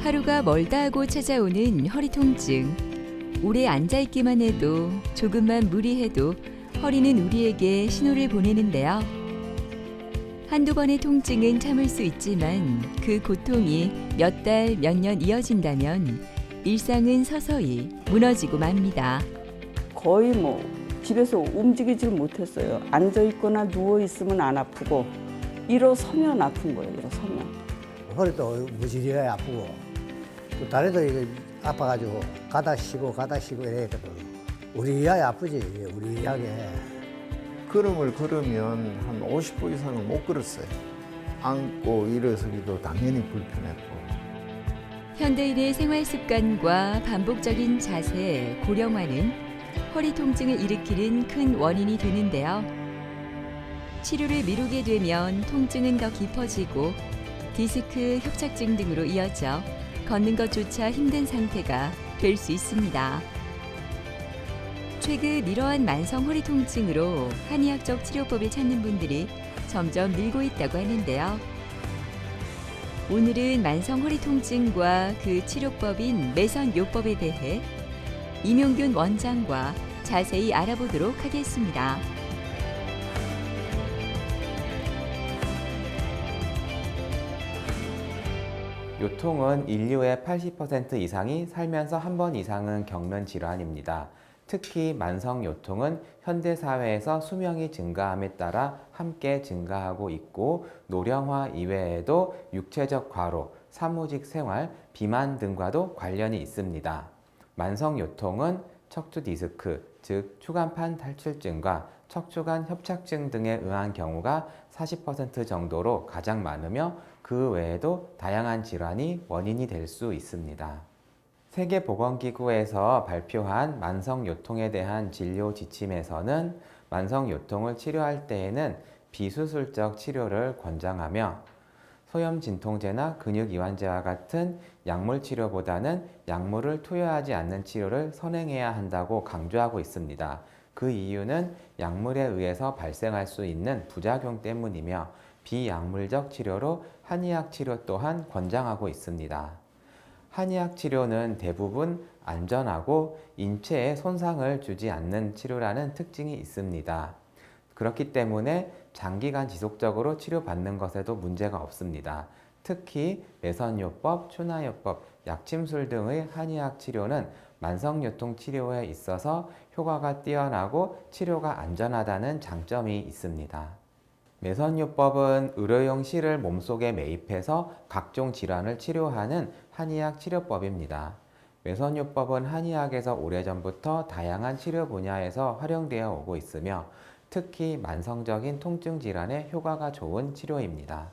하루가 멀다 하고 찾아오는 허리 통증. 오래 앉아있기만 해도 조금만 무리해도 허리는 우리에게 신호를 보내는데요. 한두 번의 통증은 참을 수 있지만 그 고통이 몇 달, 몇 년 이어진다면 일상은 서서히 무너지고 맙니다. 거의 집에서 움직이질 못했어요. 앉아있거나 누워있으면 안 아프고 일어서면 아픈 거예요. 일어서면. 허리도 무지리에 아프고 또 다리도 이거 아파가지고 가다 쉬고 이랬거든. 우리 이하에 아프지, 우리 이하게. 걸음을 걸으면 한 50步 이상은 못 걸었어요. 앉고 일어서기도 당연히 불편했고. 현대인의 생활 습관과 반복적인 자세, 고령화는 허리 통증을 일으키는 큰 원인이 되는데요. 치료를 미루게 되면 통증은 더 깊어지고 디스크, 협착증 등으로 이어져 걷는 것조차 힘든 상태가 될 수 있습니다. 최근 이러한 만성 허리 통증으로 한의학적 치료법을 찾는 분들이 점점 늘고 있다고 하는데요. 오늘은 만성 허리 통증과 그 치료법인 매선요법에 대해 이명균 원장과 자세히 알아보도록 하겠습니다. 요통은 인류의 80% 이상이 살면서 한 번 이상은 겪는 질환입니다. 특히 만성 요통은 현대 사회에서 수명이 증가함에 따라 함께 증가하고 있고 노령화 이외에도 육체적 과로, 사무직 생활, 비만 등과도 관련이 있습니다. 만성 요통은 척추 디스크, 즉 추간판 탈출증과 척추관 협착증 등에 의한 경우가 40% 정도로 가장 많으며 그 외에도 다양한 질환이 원인이 될 수 있습니다. 세계보건기구에서 발표한 만성요통에 대한 진료 지침에서는 만성요통을 치료할 때에는 비수술적 치료를 권장하며 소염 진통제나 근육이완제와 같은 약물 치료보다는 약물을 투여하지 않는 치료를 선행해야 한다고 강조하고 있습니다. 그 이유는 약물에 의해서 발생할 수 있는 부작용 때문이며 비약물적 치료로 한의학 치료 또한 권장하고 있습니다. 한의학 치료는 대부분 안전하고 인체에 손상을 주지 않는 치료라는 특징이 있습니다. 그렇기 때문에 장기간 지속적으로 치료받는 것에도 문제가 없습니다. 특히 매선요법, 추나요법, 약침술 등의 한의학 치료는 만성요통 치료에 있어서 효과가 뛰어나고 치료가 안전하다는 장점이 있습니다. 매선요법은 의료용 실을 몸속에 매입해서 각종 질환을 치료하는 한의학 치료법입니다. 매선요법은 한의학에서 오래전부터 다양한 치료 분야에서 활용되어 오고 있으며 특히 만성적인 통증 질환에 효과가 좋은 치료입니다.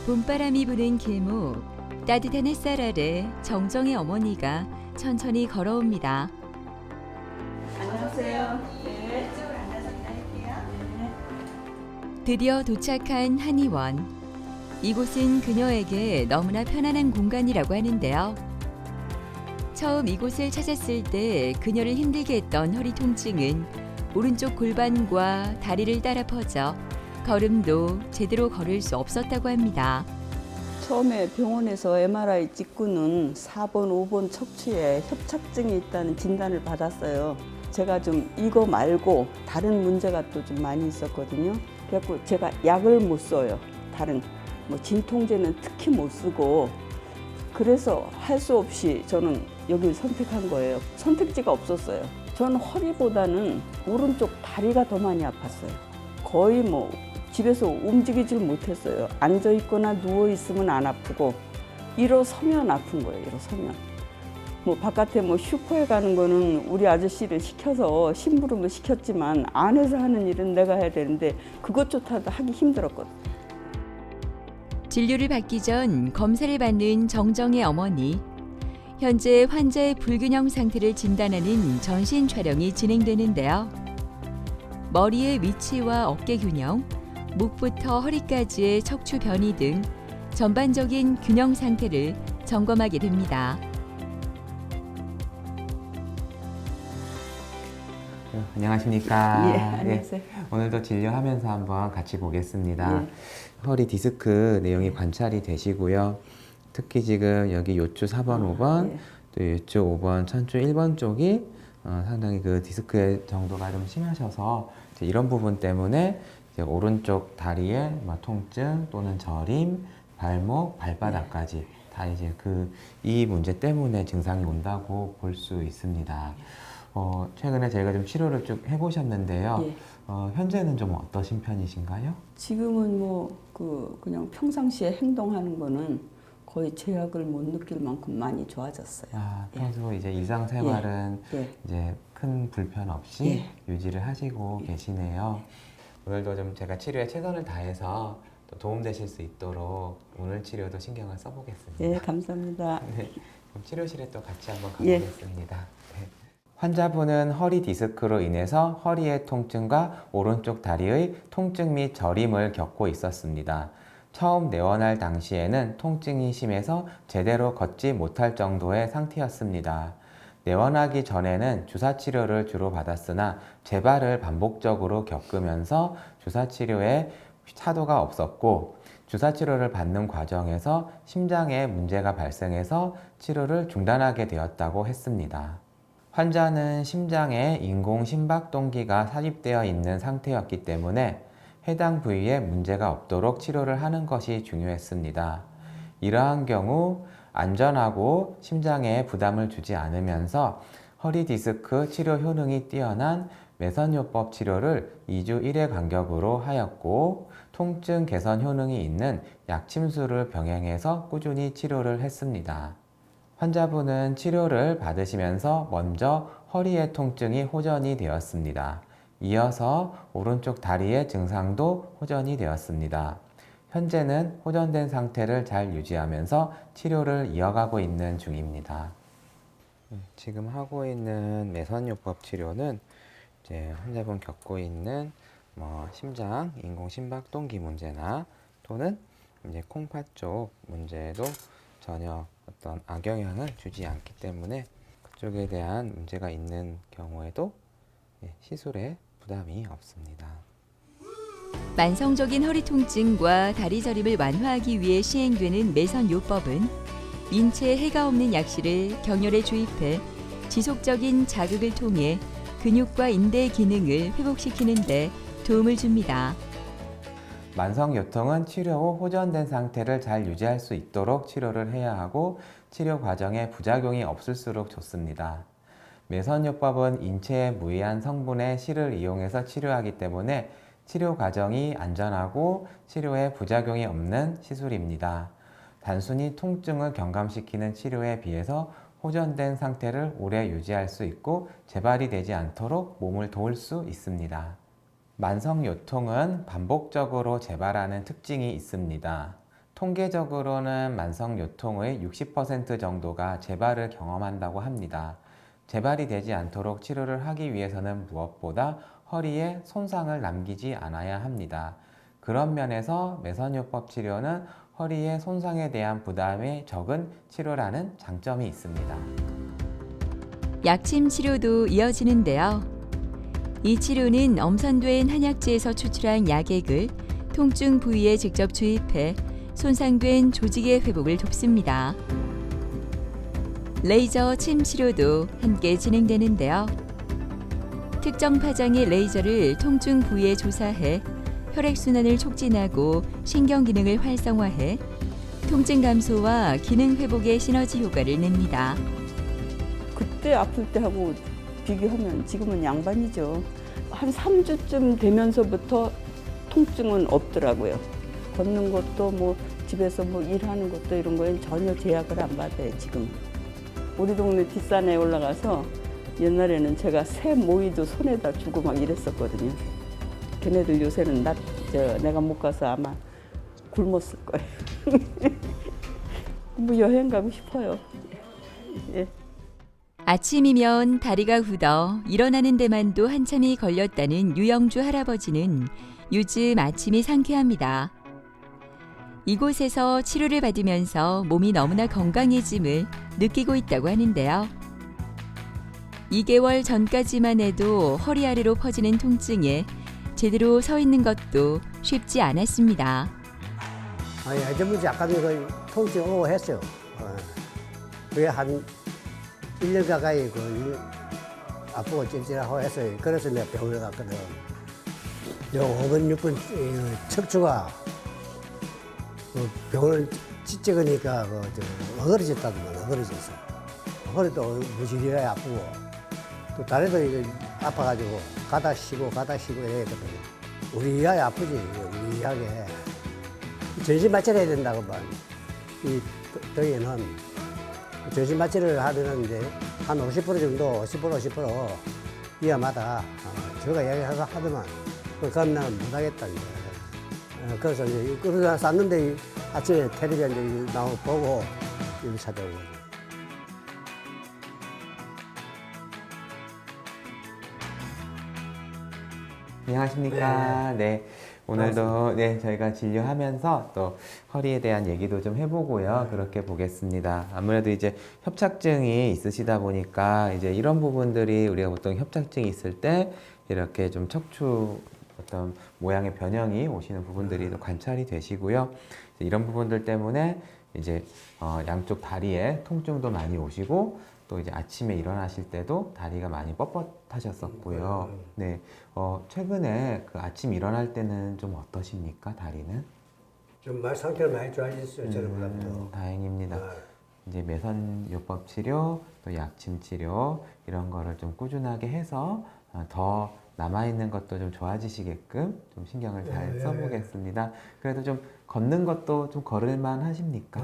봄바람이 부는 길목, 따뜻한 햇살 아래 정정의 어머니가 천천히 걸어옵니다. 안녕하세요. 네. 드디어 도착한 한의원. 이곳은 그녀에게 너무나 편안한 공간이라고 하는데요. 처음 이곳을 찾았을 때 그녀를 힘들게 했던 허리 통증은 오른쪽 골반과 다리를 따라 퍼져 걸음도 제대로 걸을 수 없었다고 합니다. 처음에 병원에서 MRI 찍고는 4번, 5번 척추에 협착증이 있다는 진단을 받았어요. 제가 좀 이거 말고 다른 문제가 또 좀 많이 있었거든요. 그래서 제가 약을 못 써요. 다른 진통제는 특히 못 쓰고 그래서 할 수 없이 저는 여기를 선택한 거예요. 선택지가 없었어요. 저는 허리보다는 오른쪽 다리가 더 많이 아팠어요. 거의 집에서 움직이질 못했어요. 앉아있거나 누워있으면 안 아프고 일어서면 아픈 거예요. 일어서면. 바깥에 슈퍼에 가는 거는 우리 아저씨를 시켜서 심부름을 시켰지만 안에서 하는 일은 내가 해야 되는데 그것조차도 하기 힘들었거든. 진료를 받기 전 검사를 받는 정정의 어머니. 현재 환자의 불균형 상태를 진단하는 전신 촬영이 진행되는데요. 머리의 위치와 어깨 균형, 목부터 허리까지의 척추 변이 등 전반적인 균형 상태를 점검하게 됩니다. 안녕하십니까. 예, 안녕하세요. 오늘도 진료하면서 한번 같이 보겠습니다. 예. 허리 디스크 내용이 관찰이 되시고요. 특히 지금 여기 요추 4번, 5번, 네. 또 요추 5번, 천추 1번 쪽이 상당히 그 디스크의 정도가 좀 심하셔서 이제 이런 부분 때문에 이제 오른쪽 다리에 통증 또는 저림, 발목, 발바닥까지 다 이제 이 문제 때문에 증상이 온다고 볼 수 있습니다. 최근에 저희가 좀 치료를 쭉 해보셨는데요. 예. 현재는 좀 어떠신 편이신가요? 지금은 그냥 평상시에 행동하는 거는 거의 제약을 못 느낄 만큼 많이 좋아졌어요. 평소 이제 일상생활은 예. 이제 큰 불편 없이 예. 유지를 하시고 계시네요. 오늘도 좀 제가 치료에 최선을 다해서 또 도움되실 수 있도록 오늘 치료도 신경을 써보겠습니다. 예, 감사합니다. 네, 그럼 치료실에 또 같이 한번 예. 가보겠습니다. 네. 환자분은 허리 디스크로 인해서 허리의 통증과 오른쪽 다리의 통증 및 저림을 겪고 있었습니다. 처음 내원할 당시에는 통증이 심해서 제대로 걷지 못할 정도의 상태였습니다. 내원하기 전에는 주사치료를 주로 받았으나 재발을 반복적으로 겪으면서 주사치료에 차도가 없었고 주사치료를 받는 과정에서 심장에 문제가 발생해서 치료를 중단하게 되었다고 했습니다. 환자는 심장에 인공 심박동기가 삽입되어 있는 상태였기 때문에 해당 부위에 문제가 없도록 치료를 하는 것이 중요했습니다. 이러한 경우 안전하고 심장에 부담을 주지 않으면서 허리 디스크 치료 효능이 뛰어난 매선요법 치료를 2주 1회 간격으로 하였고 통증 개선 효능이 있는 약침수를 병행해서 꾸준히 치료를 했습니다. 환자분은 치료를 받으시면서 먼저 허리의 통증이 호전이 되었습니다. 이어서 오른쪽 다리의 증상도 호전이 되었습니다. 현재는 호전된 상태를 잘 유지하면서 치료를 이어가고 있는 중입니다. 지금 하고 있는 매선요법 치료는 이제 환자분 겪고 있는 심장, 인공 심박동기 문제나 또는 이제 콩팥 쪽 문제도 전혀 어떤 악영향을 주지 않기 때문에 그쪽에 대한 문제가 있는 경우에도 시술에 부담이 없습니다. 만성적인 허리 통증과 다리 저림을 완화하기 위해 시행되는 매선요법은 인체에 해가 없는 약실을 경혈에 주입해 지속적인 자극을 통해 근육과 인대의 기능을 회복시키는 데 도움을 줍니다. 만성요통은 치료 후 호전된 상태를 잘 유지할 수 있도록 치료를 해야 하고 치료 과정에 부작용이 없을수록 좋습니다. 매선요법은 인체에 무해한 성분의 실을 이용해서 치료하기 때문에 치료 과정이 안전하고 치료에 부작용이 없는 시술입니다. 단순히 통증을 경감시키는 치료에 비해서 호전된 상태를 오래 유지할 수 있고 재발이 되지 않도록 몸을 도울 수 있습니다. 만성요통은 반복적으로 재발하는 특징이 있습니다. 통계적으로는 만성요통의 60% 정도가 재발을 경험한다고 합니다. 재발이 되지 않도록 치료를 하기 위해서는 무엇보다 허리에 손상을 남기지 않아야 합니다. 그런 면에서 매선요법 치료는 허리의 손상에 대한 부담이 적은 치료라는 장점이 있습니다. 약침 치료도 이어지는데요. 이 치료는 엄선된 한약재에서 추출한 약액을 통증 부위에 직접 주입해 손상된 조직의 회복을 돕습니다. 레이저 침 치료도 함께 진행되는데요. 특정 파장의 레이저를 통증 부위에 조사해 혈액순환을 촉진하고 신경 기능을 활성화해 통증 감소와 기능 회복의 시너지 효과를 냅니다. 그때 아플 때하고 비교하면 지금은 양반이죠. 한 3주쯤 되면서부터 통증은 없더라고요. 걷는 것도 집에서 일하는 것도 이런 거엔 전혀 제약을 안 받아요, 지금. 우리 동네 뒷산에 올라가서 옛날에는 제가 새 모이도 손에다 주고 막 이랬었거든요. 걔네들 요새는 내가 못 가서 아마 굶었을 거예요. 여행 가고 싶어요. 예. 아침이면 다리가 굳어 일어나는 데만도 한참이 걸렸다는 유영주 할아버지는 요즘 아침이 상쾌합니다. 이곳에서 치료를 받으면서 몸이 너무나 건강해짐을 느끼고 있다고 하는데요. 2개월 전까지만 해도 허리 아래로 퍼지는 통증에 제대로 서 있는 것도 쉽지 않았습니다. 아니, 예전부터 약간 그 통증 오고 했어요. 그게 한 1년 가까이 아프고 찔찔하고 했어요. 그래서 내가 병원에 갔거든. 요 5번, 6번 척추가 병원을 찍으니까 어그러졌다더만, 어그러졌어. 허리도 무지리에 아프고, 또 다리도 이거 아파가지고 가다 쉬고 이랬거든. 우리 이하게 아프지, 우리 이하게. 전신 마취를 해야 된다고 봐. 이 등에는 전신 마취를 하려는데 한 50% 정도, 50% 이하마다 제가 이야기하고 하더만 그건 나는 못하겠다. 이제. 그래서 이제 그러다 쌌는데 아침에 텔레비전 이제 나오고 보고 여기 찾아오고. 안녕하십니까. 네. 오늘도 네, 저희가 진료하면서 또 허리에 대한 얘기도 좀 해보고요. 그렇게 보겠습니다. 아무래도 이제 협착증이 있으시다 보니까 이제 이런 부분들이 우리가 보통 협착증이 있을 때 이렇게 좀 척추 어떤 모양의 변형이 오시는 부분들이 또 관찰이 되시고요. 이런 부분들 때문에 이제 양쪽 다리에 통증도 많이 오시고 또 이제 아침에 일어나실 때도 다리가 많이 뻣뻣하셨었고요. 네, 최근에 그 아침 일어날 때는 좀 어떠십니까, 다리는? 좀 상태가 많이 좋아졌어요, 저는보다도. 다행입니다. 이제 매선요법 치료, 또 약침 치료 이런 거를 좀 꾸준하게 해서 더 남아있는 것도 좀 좋아지시게끔 좀 신경을 잘 써보겠습니다. 그래도 좀 걷는 것도 좀 걸을만 하십니까?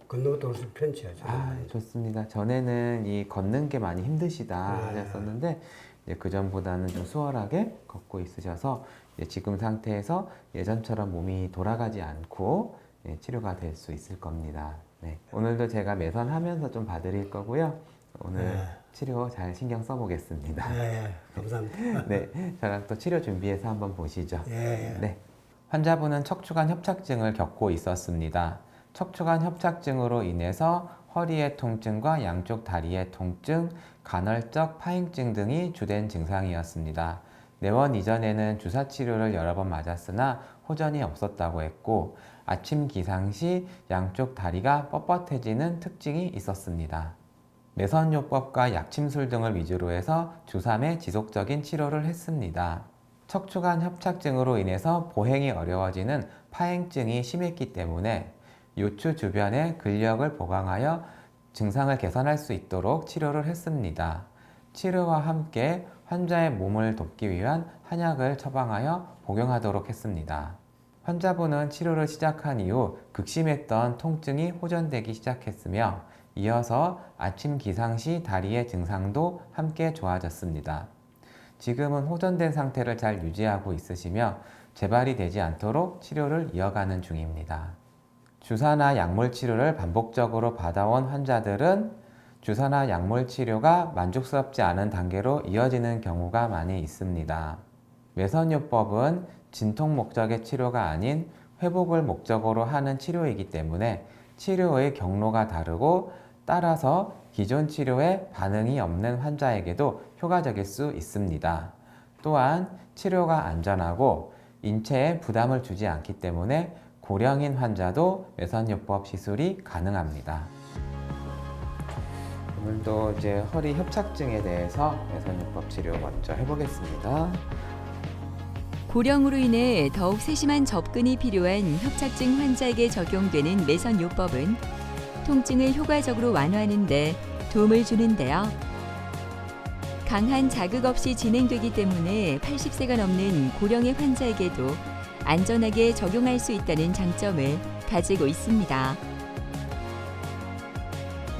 걷는 것도 훨씬 편치하죠. 좋습니다. 전에는 이 걷는 게 많이 힘드시다 하셨었는데 이제 그 전보다는 좀 수월하게 걷고 있으셔서 이제 지금 상태에서 예전처럼 몸이 돌아가지 않고 치료가 될 수 있을 겁니다. 네. 오늘도 제가 매선하면서 좀 봐드릴 거고요. 오늘 치료 잘 신경 써보겠습니다. 네, 감사합니다. 네, 저랑 또 치료 준비해서 한번 보시죠. 예. 네. 환자분은 척추관 협착증을 겪고 있었습니다. 척추관 협착증으로 인해서 허리의 통증과 양쪽 다리의 통증, 간헐적 파행증 등이 주된 증상이었습니다. 내원 이전에는 주사 치료를 여러 번 맞았으나 호전이 없었다고 했고 아침 기상 시 양쪽 다리가 뻣뻣해지는 특징이 있었습니다. 매선요법과 약침술 등을 위주로 해서 주3회 지속적인 치료를 했습니다. 척추관 협착증으로 인해서 보행이 어려워지는 파행증이 심했기 때문에 요추 주변에 근력을 보강하여 증상을 개선할 수 있도록 치료를 했습니다. 치료와 함께 환자의 몸을 돕기 위한 한약을 처방하여 복용하도록 했습니다. 환자분은 치료를 시작한 이후 극심했던 통증이 호전되기 시작했으며 이어서 아침 기상 시 다리의 증상도 함께 좋아졌습니다. 지금은 호전된 상태를 잘 유지하고 있으시며 재발이 되지 않도록 치료를 이어가는 중입니다. 주사나 약물 치료를 반복적으로 받아온 환자들은 주사나 약물 치료가 만족스럽지 않은 단계로 이어지는 경우가 많이 있습니다. 매선요법은 진통 목적의 치료가 아닌 회복을 목적으로 하는 치료이기 때문에 치료의 경로가 다르고 따라서 기존 치료에 반응이 없는 환자에게도 효과적일 수 있습니다. 또한 치료가 안전하고 인체에 부담을 주지 않기 때문에 고령인 환자도 매선요법 시술이 가능합니다. 오늘도 이제 허리 협착증에 대해서 매선요법 치료 먼저 해보겠습니다. 고령으로 인해 더욱 세심한 접근이 필요한 협착증 환자에게 적용되는 매선요법은 통증을 효과적으로 완화하는 데 도움을 주는데요. 강한 자극 없이 진행되기 때문에 80세가 넘는 고령의 환자에게도 안전하게 적용할 수 있다는 장점을 가지고 있습니다.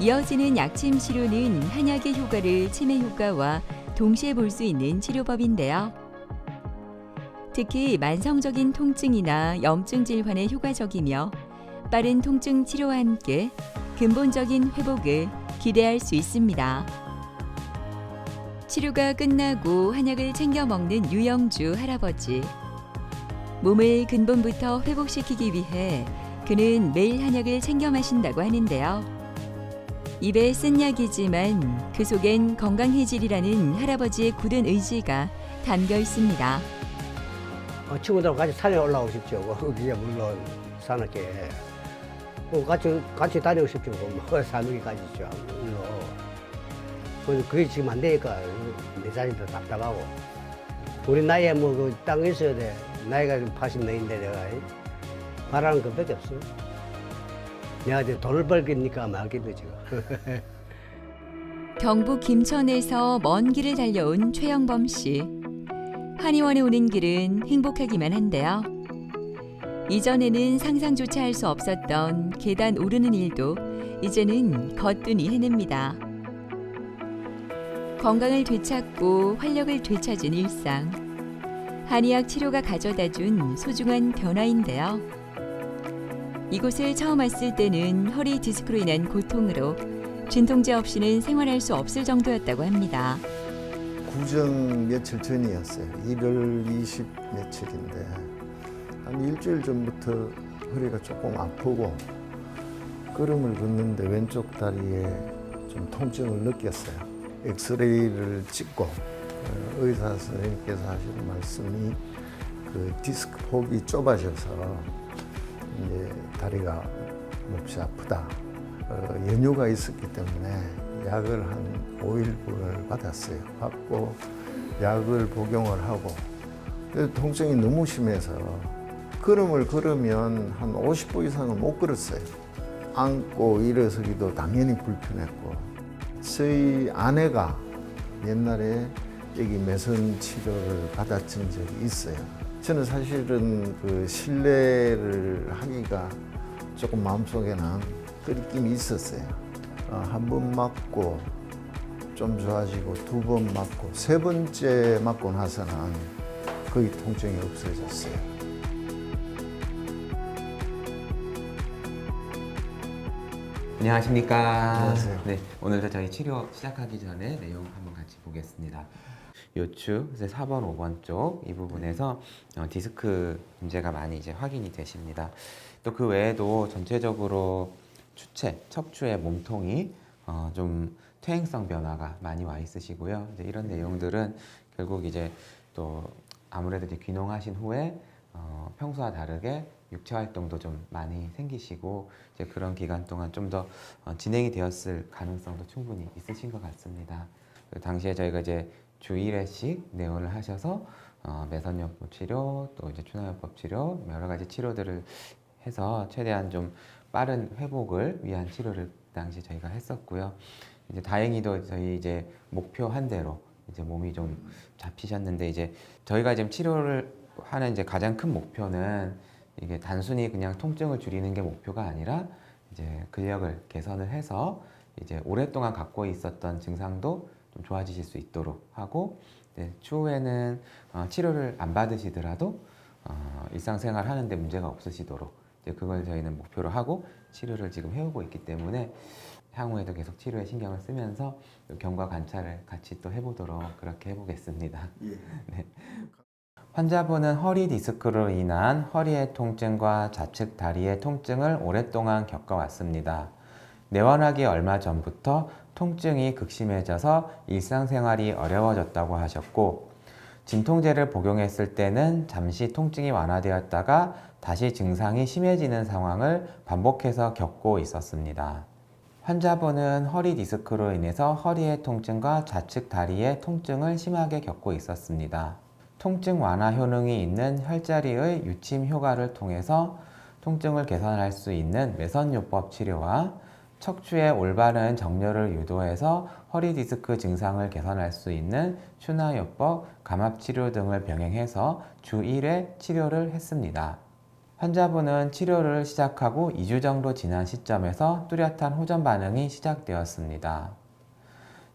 이어지는 약침 치료는 한약의 효과를 치매 효과와 동시에 볼 수 있는 치료법인데요. 특히 만성적인 통증이나 염증 질환에 효과적이며 빠른 통증 치료와 함께 근본적인 회복을 기대할 수 있습니다. 치료가 끝나고 한약을 챙겨 먹는 유영주 할아버지. 몸을 근본부터 회복시키기 위해 그는 매일 한약을 챙겨 마신다고 하는데요. 입에 쓴 약이지만 그 속엔 건강해질이라는 할아버지의 굳은 의지가 담겨 있습니다. 친구들하고 같이 산에 올라오고 싶죠. 그게 물론 사납게. 같이 다니고 싶죠. 뭐, 사누기까지 죠 그게 지금 안 되니까 내 자신도 답답하고. 우리 나이에 뭐 그 땅 있어야 돼. 나이가 80년인데 내가 바라는 것밖에 없어. 내가 이제 돈을 벌겠니까 말겠네 지금. 경북 김천에서 먼 길을 달려온 최영범 씨. 한의원에 오는 길은 행복하기만 한데요. 이전에는 상상조차 할 수 없었던 계단 오르는 일도 이제는 거뜬히 해냅니다. 건강을 되찾고 활력을 되찾은 일상. 한의학 치료가 가져다준 소중한 변화인데요. 이곳을 처음 왔을 때는 허리 디스크로 인한 고통으로 진통제 없이는 생활할 수 없을 정도였다고 합니다. 구정 며칠 전이었어요. 1월 20 며칠인데 한 일주일 전부터 허리가 조금 아프고 걸음을 걷는데 왼쪽 다리에 좀 통증을 느꼈어요. 엑스레이를 찍고 의사 선생님께서 하시는 말씀이 그 디스크 폭이 좁아져서 이제 다리가 몹시 아프다. 연유가 있었기 때문에 약을 한 5일분을 받았어요. 받고 약을 복용을 하고 통증이 너무 심해서 걸음을 걸으면 한 50步 이상은 못 걸었어요. 앉고 일어서기도 당연히 불편했고 저희 아내가 옛날에 여기 매선 치료를 받았던 적이 있어요. 저는 사실은 그 실례를 하기가 조금 마음속에는 끓김이 있었어요. 한 번 맞고 좀 좋아지고 두 번 맞고 세 번째 맞고 나서는 거의 통증이 없어졌어요. 안녕하십니까. 안녕하세요. 네, 오늘도 저희 치료 시작하기 전에 내용 한번 같이 보겠습니다. 요추 4번, 5번 쪽 이 부분에서 디스크 문제가 많이 이제 확인이 되십니다. 또 그 외에도 전체적으로 추체, 척추의 몸통이 좀 퇴행성 변화가 많이 와 있으시고요. 이제 이런 내용들은 결국 이제 또 아무래도 이제 귀농하신 후에 평소와 다르게 육체 활동도 좀 많이 생기시고 이제 그런 기간 동안 좀 더 진행이 되었을 가능성도 충분히 있으신 것 같습니다. 그 당시에 저희가 이제 주 1회씩 내원을 하셔서 매선요법 치료, 또 이제 추나요법 치료, 여러 가지 치료들을 해서 최대한 좀 빠른 회복을 위한 치료를 그 당시 저희가 했었고요. 이제 다행히도 저희 이제 목표한 대로 이제 몸이 좀 잡히셨는데 이제 저희가 지금 치료를 하는 이제 가장 큰 목표는 이게 단순히 그냥 통증을 줄이는 게 목표가 아니라 이제 근력을 개선을 해서 이제 오랫동안 갖고 있었던 증상도 좀 좋아지실 수 있도록 하고 추후에는 치료를 안 받으시더라도 일상생활 하는데 문제가 없으시도록 이제 그걸 저희는 목표로 하고 치료를 지금 해오고 있기 때문에 향후에도 계속 치료에 신경을 쓰면서 경과 관찰을 같이 또 해보도록 그렇게 해보겠습니다. 네. 환자분은 허리 디스크로 인한 허리의 통증과 좌측 다리의 통증을 오랫동안 겪어왔습니다. 내원하기 얼마 전부터 통증이 극심해져서 일상생활이 어려워졌다고 하셨고 진통제를 복용했을 때는 잠시 통증이 완화되었다가 다시 증상이 심해지는 상황을 반복해서 겪고 있었습니다. 환자분은 허리 디스크로 인해서 허리의 통증과 좌측 다리의 통증을 심하게 겪고 있었습니다. 통증 완화 효능이 있는 혈자리의 유침 효과를 통해서 통증을 개선할 수 있는 매선요법 치료와 척추의 올바른 정렬을 유도해서 허리 디스크 증상을 개선할 수 있는 추나요법, 감압치료 등을 병행해서 주 1회 치료를 했습니다. 환자분은 치료를 시작하고 2주 정도 지난 시점에서 뚜렷한 호전 반응이 시작되었습니다.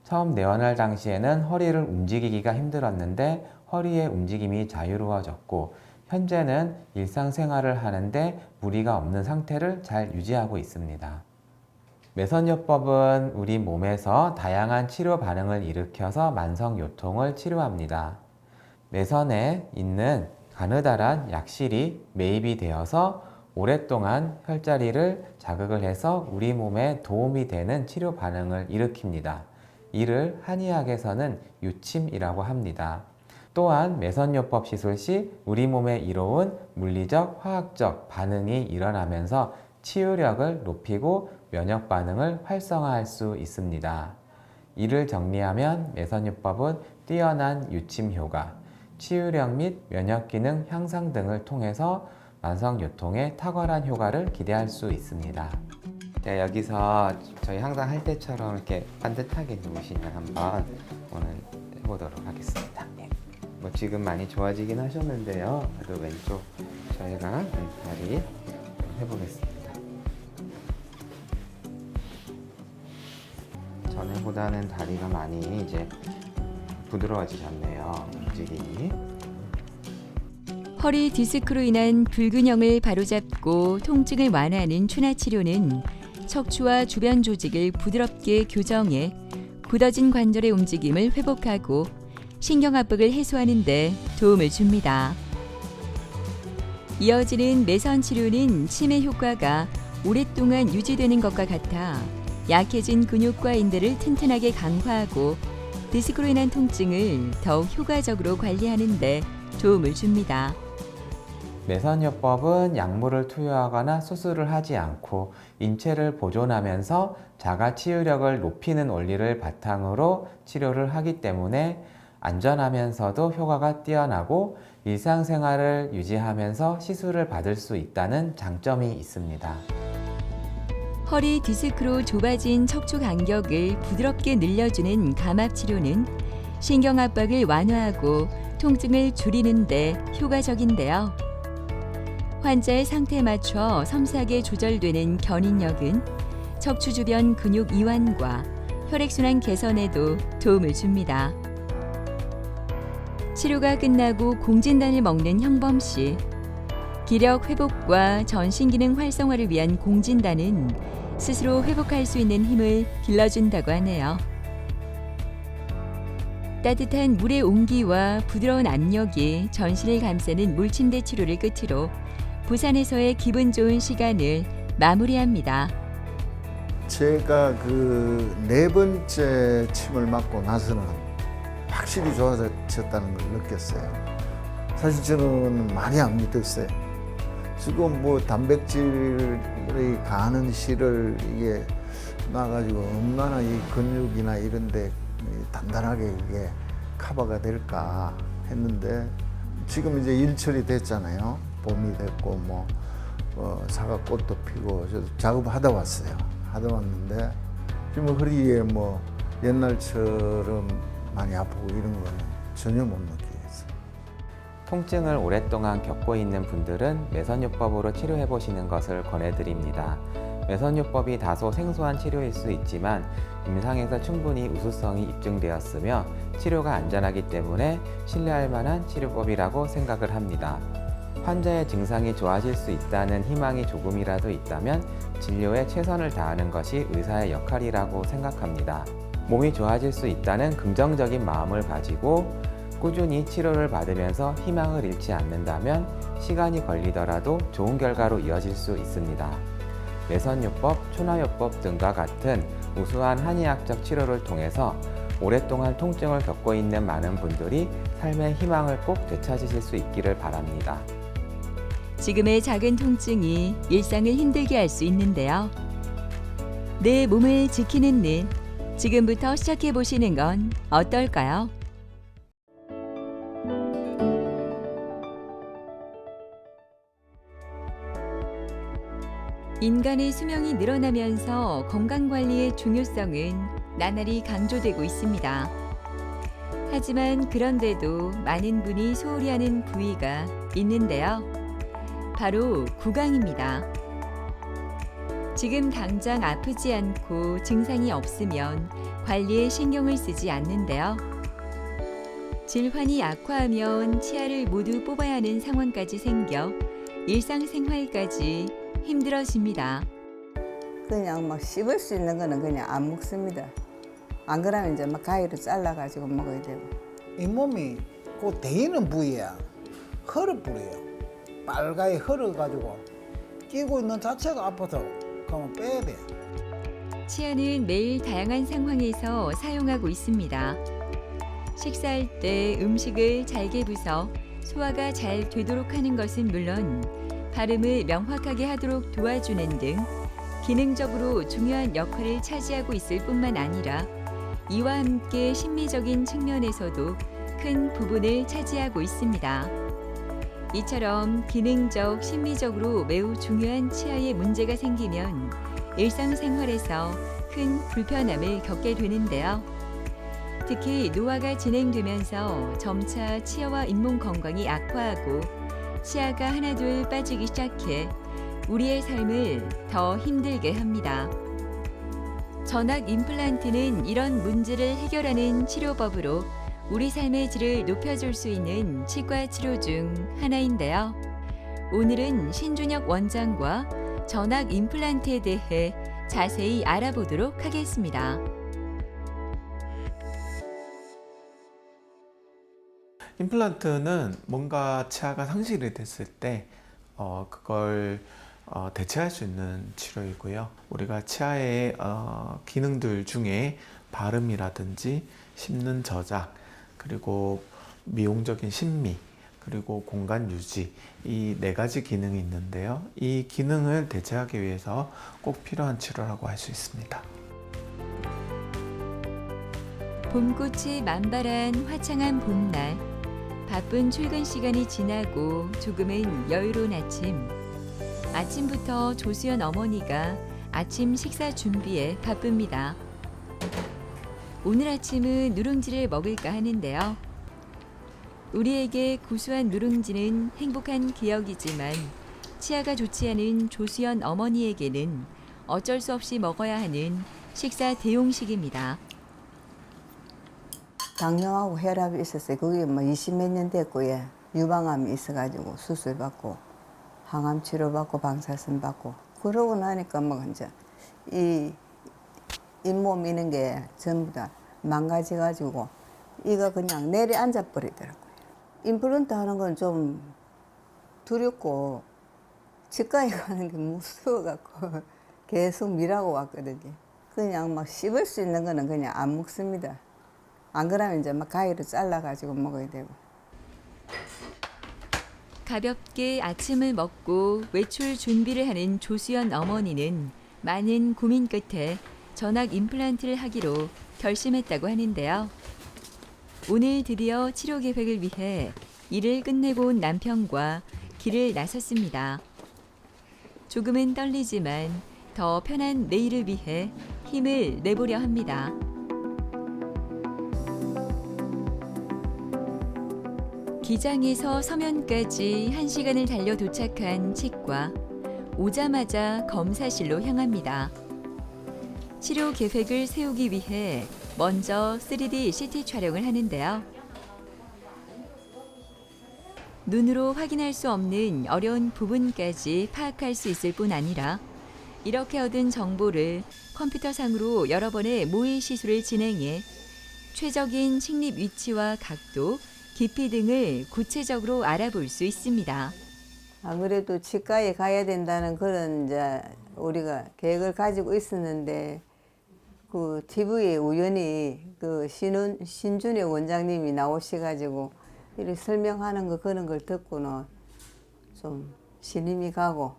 처음 내원할 당시에는 허리를 움직이기가 힘들었는데 허리의 움직임이 자유로워졌고 현재는 일상생활을 하는데 무리가 없는 상태를 잘 유지하고 있습니다. 매선요법은 우리 몸에서 다양한 치료 반응을 일으켜서 만성 요통을 치료합니다. 매선에 있는 가느다란 약실이 매입이 되어서 오랫동안 혈자리를 자극을 해서 우리 몸에 도움이 되는 치료 반응을 일으킵니다. 이를 한의학에서는 유침이라고 합니다. 또한 매선요법 시술 시 우리 몸에 이로운 물리적, 화학적 반응이 일어나면서 치유력을 높이고 면역 반응을 활성화할 수 있습니다. 이를 정리하면 매선요법은 뛰어난 유침 효과, 치유력 및 면역 기능 향상 등을 통해서 만성요통에 탁월한 효과를 기대할 수 있습니다. 자, 여기서 저희 항상 할 때처럼 이렇게 반듯하게 누우시면 한번 오늘 해보도록 하겠습니다. 예. 뭐 지금 많이 좋아지긴 하셨는데요. 그래도 왼쪽 저희가 다리 해보겠습니다. 전에보다는 다리가 많이 이제 부드러워지셨네요. 움직임이. 허리 디스크로 인한 불균형을 바로잡고 통증을 완화하는 추나 치료는 척추와 주변 조직을 부드럽게 교정해 굳어진 관절의 움직임을 회복하고 신경 압박을 해소하는 데 도움을 줍니다. 이어지는 매선 치료는 치매 효과가 오랫동안 유지되는 것과 같아 약해진 근육과 인대를 튼튼하게 강화하고 디스크로 인한 통증을 더욱 효과적으로 관리하는 데 도움을 줍니다. 매선요법은 약물을 투여하거나 수술을 하지 않고 인체를 보존하면서 자가 치유력을 높이는 원리를 바탕으로 치료를 하기 때문에 안전하면서도 효과가 뛰어나고 일상생활을 유지하면서 시술을 받을 수 있다는 장점이 있습니다. 허리 디스크로 좁아진 척추 간격을 부드럽게 늘려주는 감압 치료는 신경 압박을 완화하고 통증을 줄이는 데 효과적인데요. 환자의 상태에 맞춰 섬세하게 조절되는 견인력은 척추 주변 근육 이완과 혈액순환 개선에도 도움을 줍니다. 치료가 끝나고 공진단을 먹는 형범 씨. 기력 회복과 전신기능 활성화를 위한 공진단은 스스로 회복할 수 있는 힘을 길러준다고 하네요. 따뜻한 물의 온기와 부드러운 압력이 전신을 감싸는 물침대 치료를 끝으로 부산에서의 기분 좋은 시간을 마무리합니다. 제가 그 네 번째 침을 맞고 나서는 확실히 좋아졌다는 걸 느꼈어요. 사실 저는 많이 안 믿었어요. 지금 뭐 단백질이 가는 실을 이게 놔가지고 얼마나 이 근육이나 이런데 단단하게 이게 커버가 될까 했는데 지금 이제 일철이 됐잖아요. 봄이 됐고 뭐 사과꽃도 피고 저도 작업하다 왔어요. 하다 왔는데 지금 허리에 뭐 옛날처럼 많이 아프고 이런 거는 전혀 못 느끼겠어요. 통증을 오랫동안 겪고 있는 분들은 매선요법으로 치료해 보시는 것을 권해드립니다. 매선요법이 다소 생소한 치료일 수 있지만 임상에서 충분히 우수성이 입증되었으며 치료가 안전하기 때문에 신뢰할 만한 치료법이라고 생각을 합니다. 환자의 증상이 좋아질 수 있다는 희망이 조금이라도 있다면 진료에 최선을 다하는 것이 의사의 역할이라고 생각합니다. 몸이 좋아질 수 있다는 긍정적인 마음을 가지고 꾸준히 치료를 받으면서 희망을 잃지 않는다면 시간이 걸리더라도 좋은 결과로 이어질 수 있습니다. 매선요법, 추나요법 등과 같은 우수한 한의학적 치료를 통해서 오랫동안 통증을 겪고 있는 많은 분들이 삶의 희망을 꼭 되찾으실 수 있기를 바랍니다. 지금의 작은 통증이 일상을 힘들게 할 수 있는데요. 내 몸을 지키는 일, 지금부터 시작해 보시는 건 어떨까요? 인간의 수명이 늘어나면서 건강관리의 중요성은 나날이 강조되고 있습니다. 하지만 그런데도 많은 분이 소홀히 하는 부위가 있는데요. 바로 구강입니다. 지금 당장 아프지 않고 증상이 없으면 관리에 신경을 쓰지 않는데요. 질환이 악화하면 치아를 모두 뽑아야 하는 상황까지 생겨 일상생활까지 힘들어집니다. 그냥 막 씹을 수 있는 거는 그냥 안 먹습니다. 안 그러면 이제 막 가위로 잘라가지고 먹어야 되고. 이 몸이 그 대이는 부위야. 헐어버려요. 빨갛게 헐어가지고 끼고 있는 자체가 아파서 그러면 빼야 돼. 치아는 매일 다양한 상황에서 사용하고 있습니다. 식사할 때 음식을 잘게 부숴 소화가 잘 되도록 하는 것은 물론 발음을 명확하게 하도록 도와주는 등 기능적으로 중요한 역할을 차지하고 있을 뿐만 아니라 이와 함께 심미적인 측면에서도 큰 부분을 차지하고 있습니다. 이처럼 기능적, 심미적으로 매우 중요한 치아에 문제가 생기면 일상생활에서 큰 불편함을 겪게 되는데요. 특히 노화가 진행되면서 점차 치아와 잇몸 건강이 악화하고 치아가 하나둘 빠지기 시작해 우리의 삶을 더 힘들게 합니다. 전악 임플란트는 이런 문제를 해결하는 치료법으로 우리 삶의 질을 높여줄 수 있는 치과 치료 중 하나인데요. 오늘은 신준혁 원장과 전악 임플란트에 대해 자세히 알아보도록 하겠습니다. 임플란트는 뭔가 치아가 상실이 됐을 때 그걸 대체할 수 있는 치료이고요. 우리가 치아의 기능들 중에 발음이라든지 씹는 저작, 그리고 미용적인 심미, 그리고 공간 유지, 이 4가지 기능이 있는데요. 이 기능을 대체하기 위해서 꼭 필요한 치료라고 할 수 있습니다. 봄꽃이 만발한 화창한 봄날, 바쁜 출근 시간이 지나고 조금은 여유로운 아침. 아침부터 조수연 어머니가 아침 식사 준비에 바쁩니다. 오늘 아침은 누룽지를 먹을까 하는데요. 우리에게 구수한 누룽지는 행복한 기억이지만 치아가 좋지 않은 조수연 어머니에게는 어쩔 수 없이 먹어야 하는 식사 대용식입니다. 당뇨하고 혈압이 있었어요. 그게 뭐 20몇 년 됐고요. 유방암이 있어가지고 수술 받고 항암 치료 받고 방사선 받고 그러고 나니까 뭐 이제 이 잇몸 이런 게 전부 다 망가져가지고 이가 그냥 내려앉아 버리더라고요. 임플란트 하는 건 좀 두렵고 치과에 가는 게 무서워갖고 계속 미라고 왔거든요. 그냥 막 씹을 수 있는 거는 그냥 안 먹습니다. 안 그러면 이제 막 가위로 잘라가지고 먹어야 되고. 가볍게 아침을 먹고 외출 준비를 하는 조수연 어머니는 많은 고민 끝에 전악 임플란트를 하기로 결심했다고 하는데요. 오늘 드디어 치료 계획을 위해 일을 끝내고 온 남편과 길을 나섰습니다. 조금은 떨리지만 더 편한 내일을 위해 힘을 내보려 합니다. 기장에서 서면까지 1시간을 달려 도착한 치과. 오자마자 검사실로 향합니다. 치료 계획을 세우기 위해 먼저 3D CT 촬영을 하는데요. 눈으로 확인할 수 없는 어려운 부분까지 파악할 수 있을 뿐 아니라 이렇게 얻은 정보를 컴퓨터상으로 여러 번의 모의 시술을 진행해 최적인 식립 위치와 각도, 깊이 등을 구체적으로 알아볼 수 있습니다. 아무래도 치과에 가야 된다는 그런 이제 우리가 계획을 가지고 있었는데 그 TV에 우연히 그 신준혁 원장님이 나오셔가지고 이렇게 설명하는 거 그런 걸 듣고는 좀 신임이 가고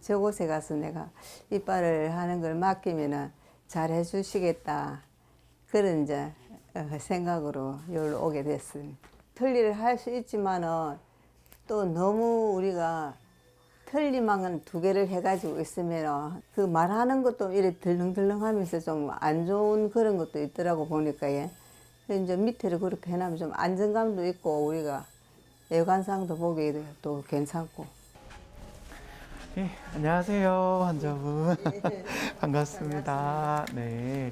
저곳에 가서 내가 이빨을 하는 걸 맡기면은 잘 해주시겠다 그런 이제 생각으로 여기로 오게 됐습니다. 틀니를 할 수 있지만은 또 너무 우리가 틀니만 2개를 해가지고 있으면 그 말하는 것도 이렇게 덜렁덜렁하면서 좀 안 좋은 그런 것도 있더라고 보니까 예. 이제 밑에를 그렇게 해놓으면 좀 안정감도 있고 우리가 외관상도 보기에도 또 괜찮고. 네, 안녕하세요 환자분. 반갑습니다. 네,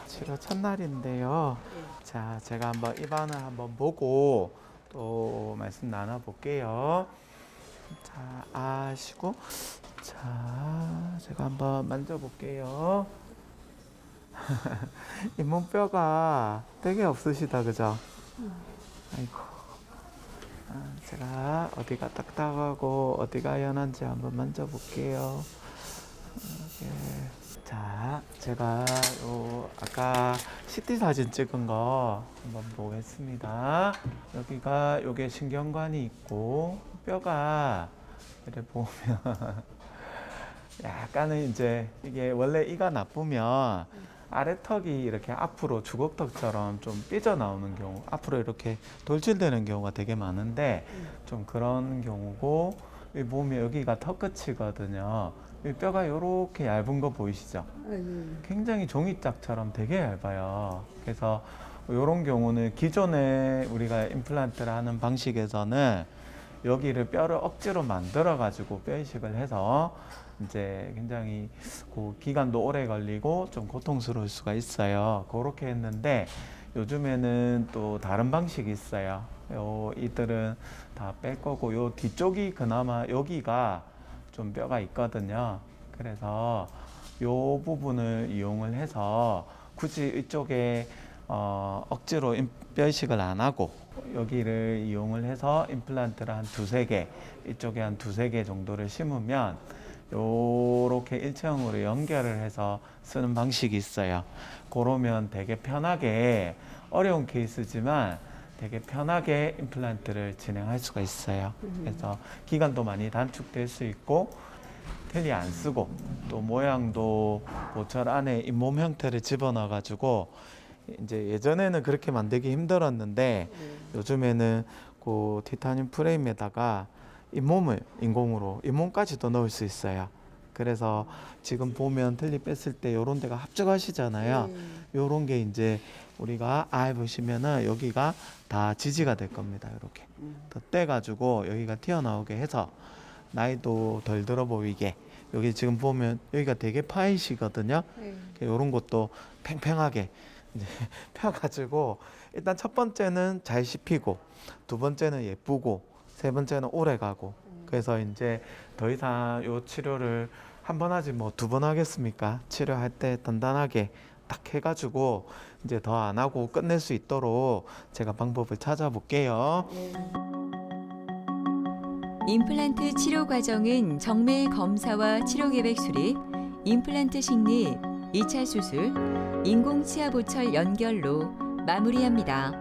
치료 첫날인데요. 자, 제가 한번 입안을 한번 보고 또 말씀 나눠볼게요. 자, 아시고, 자, 제가 한번 만져볼게요. 잇몸뼈가 되게 없으시다, 그죠? 아이고. 제가 어디가 딱딱하고 어디가 연한지 한번 만져볼게요. 자, 제가 아까 CT 사진 찍은 거 한번 보겠습니다. 여기가 요게 신경관이 있고 뼈가 이렇게 보면 약간은 이제 이게 원래 이가 나쁘면 아래턱이 이렇게 앞으로 주걱턱처럼 좀 삐져나오는 경우, 앞으로 이렇게 돌출되는 경우가 되게 많은데 좀 그런 경우고, 여기 보면 여기가 턱 끝이거든요. 이 뼈가 이렇게 얇은 거 보이시죠? 굉장히 종이짝처럼 되게 얇아요. 그래서 이런 경우는 기존에 우리가 임플란트를 하는 방식에서는 여기를 뼈를 억지로 만들어 가지고 뼈 이식을 해서 이제 굉장히 그 기간도 오래 걸리고 좀 고통스러울 수가 있어요. 그렇게 했는데 요즘에는 또 다른 방식이 있어요. 이들은 다 뺄 거고, 요 뒤쪽이 그나마 여기가 좀 뼈가 있거든요. 그래서 요 부분을 이용을 해서 굳이 이쪽에 억지로 뼈 이식을 안 하고 여기를 이용을 해서 임플란트를 한 2-3개, 이쪽에 한 2-3개 정도를 심으면 요렇게 일체형으로 연결을 해서 쓰는 방식이 있어요. 그러면 되게 편하게, 어려운 케이스지만 되게 편하게 임플란트를 진행할 수가 있어요. 그래서 기간도 많이 단축될 수 있고, 텔리 안 쓰고, 또 모양도 보철 안에 잇몸 형태를 집어넣어 가지고, 이제 예전에는 그렇게 만들기 힘들었는데 요즘에는 그 티타늄 프레임에다가 잇몸을 인공으로 잇몸까지도 넣을 수 있어요. 그래서 지금 보면 텔리 뺐을 때 요런 데가 합적하시잖아요. 요런 게 이제 우리가 보시면은 여기가 다 지지가 될 겁니다. 이렇게 더 떼가지고 여기가 튀어나오게 해서 나이도 덜 들어 보이게, 여기 지금 보면 여기가 되게 파이시거든요. 요런 것도 팽팽하게 이제 펴가지고, 일단 첫 번째는 잘 씹히고, 두 번째는 예쁘고, 세 번째는 오래 가고. 그래서 이제 더 이상 요 치료를 한 번 하지 뭐 2번 하겠습니까? 치료할 때 단단하게 딱 해가지고 이제 더 안 하고 끝낼 수 있도록 제가 방법을 찾아볼게요. 임플란트 치료 과정은 정밀 검사와 치료 계획 수립, 임플란트 식립, 2차 수술, 인공 치아 보철 연결로 마무리합니다.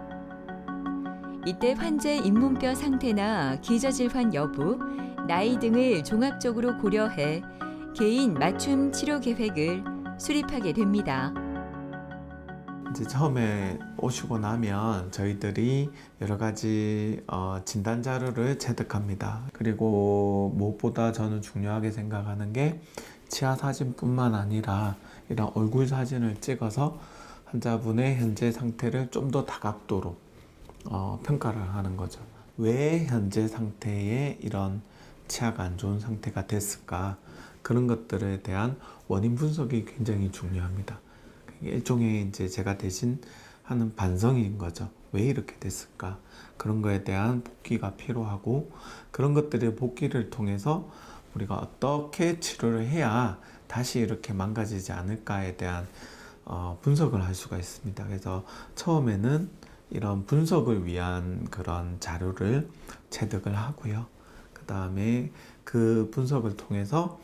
이때 환자의 잇몸뼈 상태나 기저질환 여부, 나이 등을 종합적으로 고려해 개인 맞춤 치료 계획을 수립하게 됩니다. 이제 처음에 오시고 나면 저희들이 여러 가지 진단 자료를 체득합니다. 그리고 무엇보다 저는 중요하게 생각하는 게 치아 사진뿐만 아니라 이런 얼굴 사진을 찍어서 환자분의 현재 상태를 좀 더 다각도로 평가를 하는 거죠. 왜 현재 상태에 이런 치아가 안 좋은 상태가 됐을까? 그런 것들에 대한 원인 분석이 굉장히 중요합니다. 일종의 이제 제가 대신 하는 반성인 거죠. 왜 이렇게 됐을까? 그런 거에 대한 복귀가 필요하고, 그런 것들의 복귀를 통해서 우리가 어떻게 치료를 해야 다시 이렇게 망가지지 않을까에 대한 분석을 할 수가 있습니다. 그래서 처음에는 이런 분석을 위한 그런 자료를 체득을 하고요. 그 다음에 그 분석을 통해서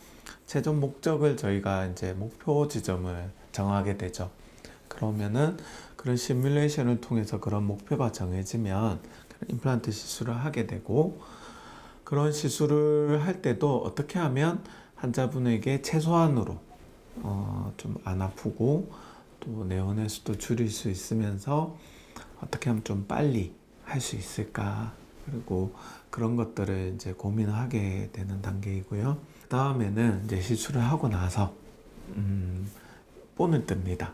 최종 목적을 저희가 이제 목표 지점을 정하게 되죠. 그러면은 그런 시뮬레이션을 통해서 그런 목표가 정해지면 임플란트 시술을 하게 되고, 그런 시술을 할 때도 어떻게 하면 환자분에게 최소한으로 좀 안 아프고 또 내원의 수도 줄일 수 있으면서 어떻게 하면 좀 빨리 할 수 있을까, 그리고 그런 것들을 이제 고민하게 되는 단계이고요. 그 다음에는 이제 시술을 하고 나서 본을 뜹니다.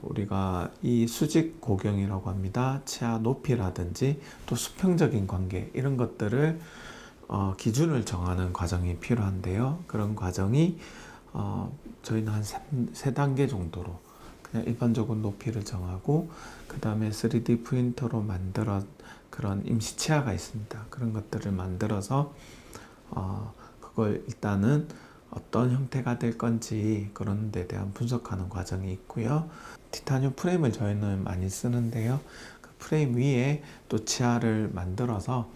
우리가 이 수직 고경이라고 합니다. 치아 높이라든지 또 수평적인 관계, 이런 것들을 기준을 정하는 과정이 필요한데요. 그런 과정이 저희는 한 3단계 정도로 그냥 일반적으로 높이를 정하고, 그 다음에 3D 프린터로 만들어 그런 임시 치아가 있습니다. 그런 것들을 만들어서 그걸 일단은 어떤 형태가 될 건지 그런 데 대한 분석하는 과정이 있고요. 티타늄 프레임을 저희는 많이 쓰는데요. 그 프레임 위에 또 치아를 만들어서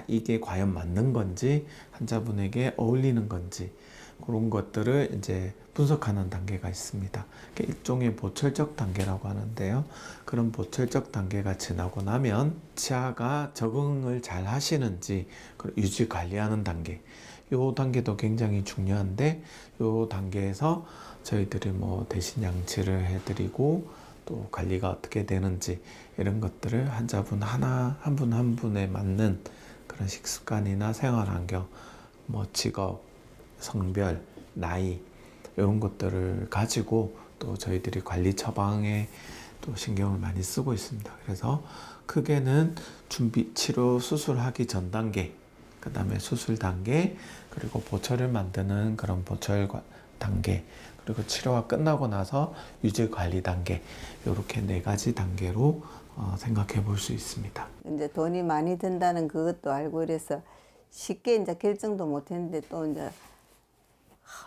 이게 과연 맞는 건지, 환자분에게 어울리는 건지, 그런 것들을 이제 분석하는 단계가 있습니다. 일종의 보철적 단계라고 하는데요. 그런 보철적 단계가 지나고 나면 치아가 적응을 잘 하시는지 유지 관리하는 단계, 이 단계도 굉장히 중요한데, 이 단계에서 저희들이 뭐 대신 양치를 해드리고 또 관리가 어떻게 되는지 이런 것들을 환자분 한 분 한 분에 맞는 그런 식습관이나 생활환경, 뭐 직업, 성별, 나이 이런 것들을 가지고 또 저희들이 관리 처방에 또 신경을 많이 쓰고 있습니다. 그래서 크게는 준비, 치료, 수술하기 전 단계, 그 다음에 수술 단계, 그리고 보철을 만드는 그런 보철 단계, 그리고 치료가 끝나고 나서 유지 관리 단계, 이렇게 4가지 단계로 생각해 볼 수 있습니다. 이제 돈이 많이 든다는 그것도 알고 이래서 쉽게 이제 결정도 못 했는데, 또 이제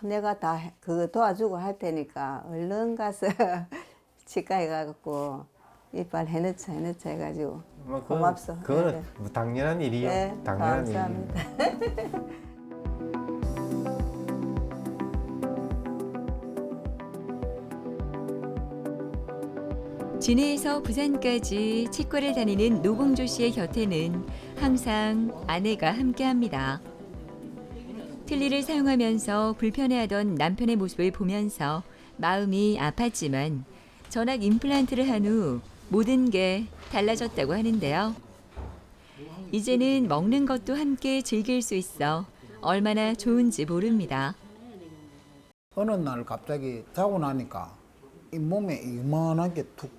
내가 다 그거 도와주고 할 테니까 얼른 가서 치과에 가갖고 이빨 해놓자 해가지고 고맙소. 그거는 네. 뭐 당연한 일이요. 네, 당연한 일. 감사합니다. 진해에서 부산까지 치과를 다니는 노봉조 씨의 곁에는 항상 아내가 함께합니다. 틀니를 사용하면서 불편해하던 남편의 모습을 보면서 마음이 아팠지만 전악 임플란트를 한 후 모든 게 달라졌다고 하는데요. 이제는 먹는 것도 함께 즐길 수 있어 얼마나 좋은지 모릅니다. 어느 날 갑자기 자고 나니까 이 몸에 이만한 게 툭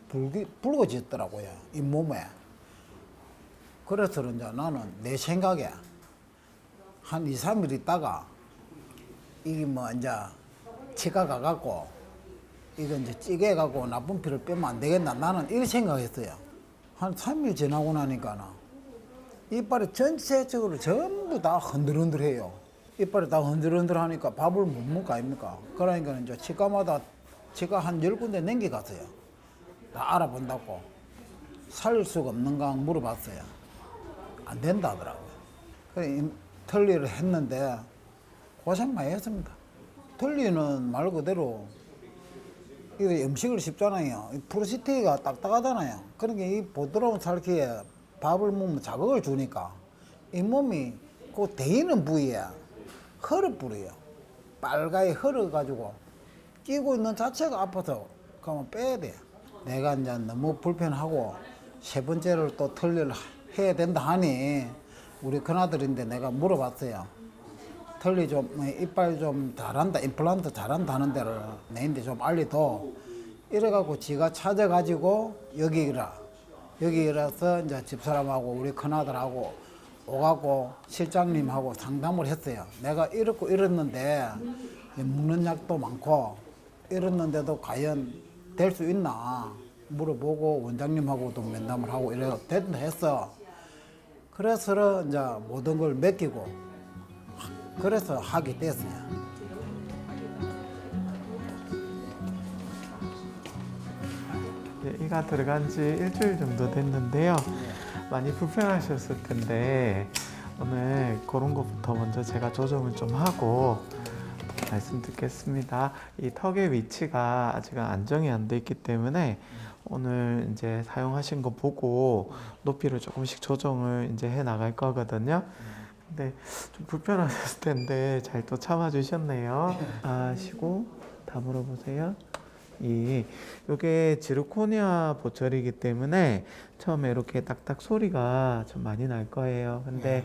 붉어졌더라고요. 이 몸에. 그래서 이제 나는 내 생각에 한 2, 3일 있다가 이게 뭐 이제 치과 가갖고 이거 이제 찌개 해갖고 나쁜 피를 빼면 안 되겠나, 나는 이렇게 생각했어요. 한 3일 지나고 나니까는 이빨이 전체적으로 전부 다 흔들흔들해요. 이빨이 다 흔들흔들하니까 밥을 못 먹고 아닙니까? 그러니까 이제 치과마다 치과 한 10군데 넘겨갔어요. 다 알아본다고. 살릴 수가 없는가 물어봤어요. 안 된다 하더라고요. 그래 틀니를 했는데 고생 많이 했습니다. 틀니는 말 그대로 이거 음식을 씹잖아요. 프로스테이가 딱딱하잖아요. 그러니까 이 부드러운 살기에 밥을 먹으면 자극을 주니까 이 몸이 그 대이는 부위에 헐을 뿌려요. 빨갛게 헐어가지고 끼고 있는 자체가 아파서 그러면 빼야 돼. 내가 이제 너무 불편하고 3번째를 또 틀니를 해야 된다 하니 우리 큰아들인데 내가 물어봤어요. 틀니 좀 이빨 좀 잘한다, 임플란트 잘한다는 데를 내인데 좀 알려줘. 이래갖고 지가 찾아가지고 여기라서 이제 집사람하고 우리 큰아들하고 오가고 실장님하고 상담을 했어요. 내가 이렇고 이랬는데 먹는 약도 많고 이랬는데도 과연 될 수 있나 물어보고 원장님하고도 면담을 하고 이래 된다 했어. 그래서 이제 모든 걸 맡기고 그래서 하게 됐어요. 이가 들어간 지 일주일 정도 됐는데요. 많이 불편하셨을 텐데 오늘 그런 것부터 먼저 제가 조정을 좀 하고 말씀드리겠습니다. 이 턱의 위치가 아직 안정이 안 돼 있기 때문에 오늘 이제 사용하신 거 보고 높이를 조금씩 조정을 이제 해 나갈 거거든요. 근데 좀 불편하셨을 텐데 잘 또 참아주셨네요. 하시고 다물어 보세요. 요게 지르코니아 보철이기 때문에 처음에 이렇게 딱딱 소리가 좀 많이 날 거예요. 근데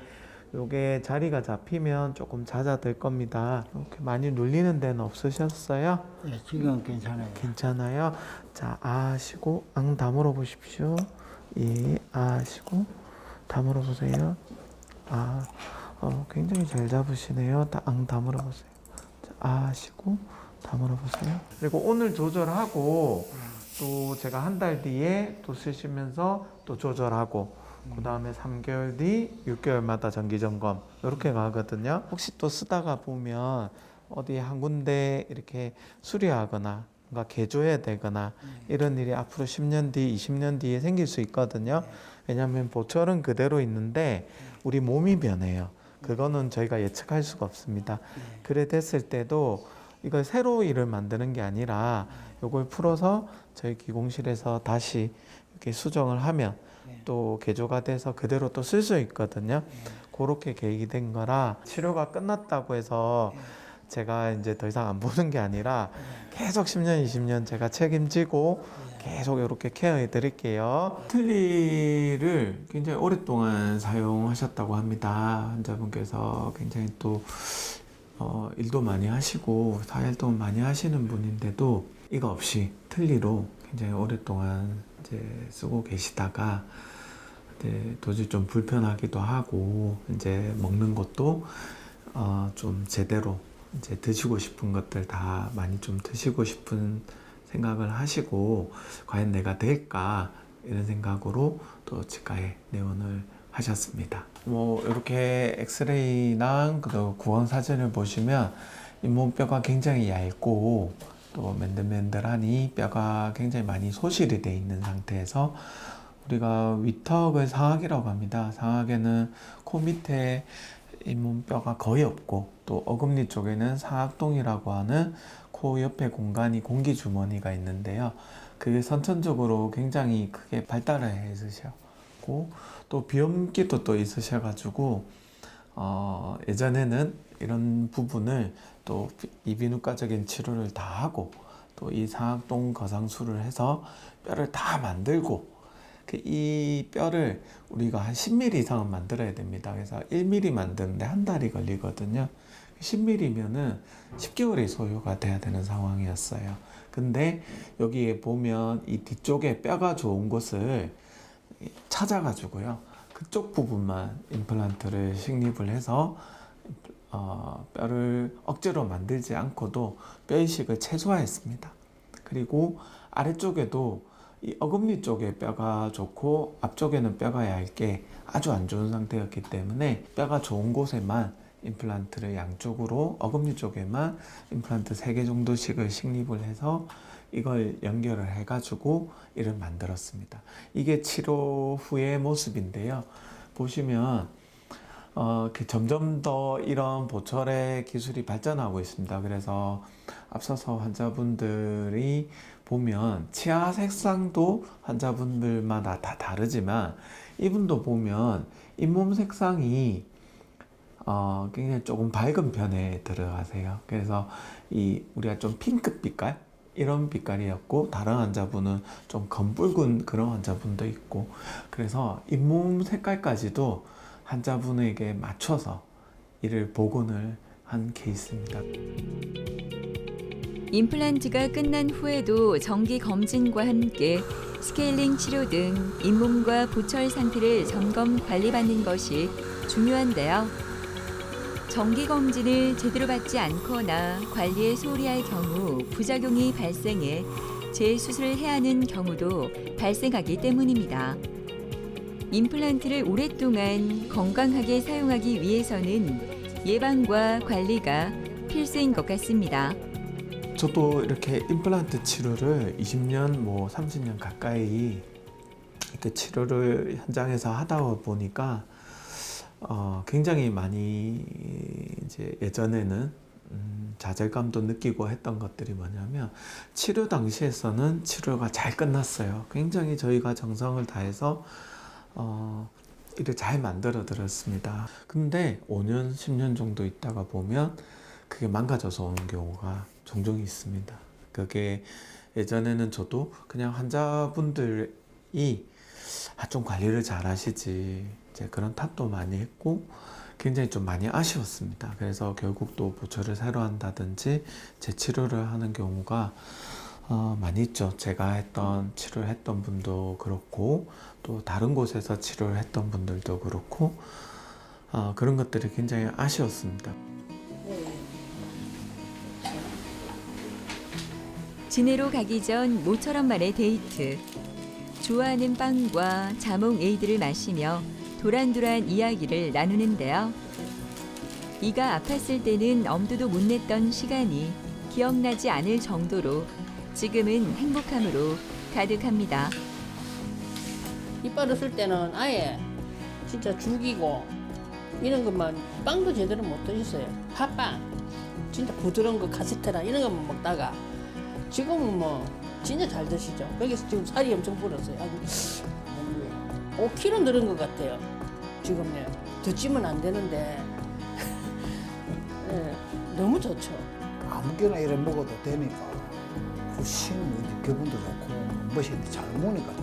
요게 자리가 잡히면 조금 잦아들 겁니다. 이렇게 많이 눌리는 데는 없으셨어요? 네, 지금 괜찮아요. 괜찮아요. 자, 아시고 앙 다물어 보십시오. 아시고 다물어 보세요. 굉장히 잘 잡으시네요. 앙 다물어 보세요. 자, 아시고 다물어 보세요. 그리고 오늘 조절하고 또 제가 한 달 뒤에 또 쓰시면서 또 조절하고 그 다음에 3개월 뒤 6개월마다 정기 점검 이렇게 가거든요. 혹시 또 쓰다가 보면 어디 한 군데 이렇게 수리하거나 뭔가 개조해야 되거나 이런 일이 앞으로 10년 뒤, 20년 뒤에 생길 수 있거든요. 왜냐하면 보철은 그대로 있는데 우리 몸이 변해요. 그거는 저희가 예측할 수가 없습니다. 그래 됐을 때도 이걸 새로 일을 만드는 게 아니라 이걸 풀어서 저희 기공실에서 다시 이렇게 수정을 하면 또 개조가 돼서 그대로 또 쓸 수 있거든요. 그렇게 계획이 된 거라 치료가 끝났다고 해서 제가 이제 더 이상 안 보는 게 아니라 계속 10년, 20년 제가 책임지고 계속 이렇게 케어해 드릴게요. 틀니를 굉장히 오랫동안 사용하셨다고 합니다. 환자분께서 굉장히 또 일도 많이 하시고 사회활동 많이 하시는 분인데도 이거 없이 틀니로 굉장히 오랫동안 이제 쓰고 계시다가 이제 도저히 좀 불편하기도 하고 이제 먹는 것도 좀 제대로 이제 드시고 싶은 것들 다 많이 좀 드시고 싶은 생각을 하시고 과연 내가 될까 이런 생각으로 또 치과에 내원을 하셨습니다. 뭐 이렇게 엑스레이랑 그 구강 사진을 보시면 잇몸뼈가 굉장히 얇고 또 맨들맨들하니 뼈가 굉장히 많이 소실이 되어 있는 상태에서 우리가 위턱을 상악이라고 합니다. 상악에는 코 밑에 잇몸뼈가 거의 없고 또 어금니 쪽에는 상악동이라고 하는 코 옆에 공간이 공기주머니가 있는데요. 그게 선천적으로 굉장히 크게 발달을 해 있으셨고 또 비염기도 또 있으셔가지고 예전에는 이런 부분을 또 이비인후과적인 치료를 다 하고 또 이 상악동 거상술을 해서 뼈를 다 만들고 이 뼈를 우리가 한 10mm 이상은 만들어야 됩니다. 그래서 1mm 만드는데 한 달이 걸리거든요. 10mm면은 10개월이 소요가 돼야 되는 상황이었어요. 근데 여기에 보면 이 뒤쪽에 뼈가 좋은 곳을 찾아가지고요. 그쪽 부분만 임플란트를 식립을 해서 뼈를 억지로 만들지 않고도 뼈 이식을 최소화했습니다. 그리고 아래쪽에도 이 어금니 쪽에 뼈가 좋고 앞쪽에는 뼈가 얇게 아주 안 좋은 상태였기 때문에 뼈가 좋은 곳에만 임플란트를 양쪽으로 어금니 쪽에만 임플란트 3개 정도씩을 식립을 해서 이걸 연결을 해가지고 이를 만들었습니다. 이게 치료 후의 모습인데요. 보시면 점점 더 이런 보철의 기술이 발전하고 있습니다. 그래서 앞서서 환자분들이 보면 치아 색상도 환자분들마다 다 다르지만 이분도 보면 잇몸 색상이 굉장히 조금 밝은 편에 들어가세요. 그래서 우리가 좀 핑크 빛깔 이런 빛깔이었고 다른 환자분은 좀 검붉은 그런 환자분도 있고 그래서 잇몸 색깔까지도 환자분에게 맞춰서 이를 복원을 한 케이스입니다. 임플란트가 끝난 후에도 정기 검진과 함께 스케일링 치료 등 잇몸과 보철 상태를 점검 관리받는 것이 중요한데요. 정기 검진을 제대로 받지 않거나 관리에 소홀히 할 경우 부작용이 발생해 재수술을 해야 하는 경우도 발생하기 때문입니다. 임플란트를 오랫동안 건강하게 사용하기 위해서는 예방과 관리가 필수인 것 같습니다. 저도 이렇게 임플란트 치료를 20년, 30년 가까이 이렇게 치료를 현장에서 하다 보니까 굉장히 많이 이제 예전에는 좌절감도 느끼고 했던 것들이 뭐냐면 치료 당시에서는 치료가 잘 끝났어요. 굉장히 저희가 정성을 다해서 이를 잘 만들어 드렸습니다. 근데 5년, 10년 정도 있다가 보면 그게 망가져서 오는 경우가 종종 있습니다. 그게 예전에는 저도 그냥 환자분들이 좀 관리를 잘 하시지 이제 그런 탓도 많이 했고 굉장히 좀 많이 아쉬웠습니다. 그래서 결국 또 보철을 새로 한다든지 재치료를 하는 경우가 많이 있죠. 제가 치료를 했던 분도 그렇고 또 다른 곳에서 치료를 했던 분들도 그렇고 그런 것들이 굉장히 아쉬웠습니다. 진해로 가기 전 모처럼만의 데이트. 좋아하는 빵과 자몽 에이드를 마시며 도란도란 이야기를 나누는데요. 이가 아팠을 때는 엄두도 못 냈던 시간이 기억나지 않을 정도로 지금은 행복함으로 가득합니다. 이빨을 쓸 때는 아예 진짜 죽이고 이런 것만 빵도 제대로 못 드셨어요. 팥빵 진짜 부드러운 거 카스테라 이런 것만 먹다가 지금은 뭐 진짜 잘 드시죠. 여기서 지금 살이 엄청 불었어요. 한 5kg 늘은 것 같아요. 지금요. 더 찌면 안 되는데 예, 너무 좋죠. 아무거나 이래 먹어도 되니까 훨씬 기분도 좋고 멋있는데 잘 먹으니까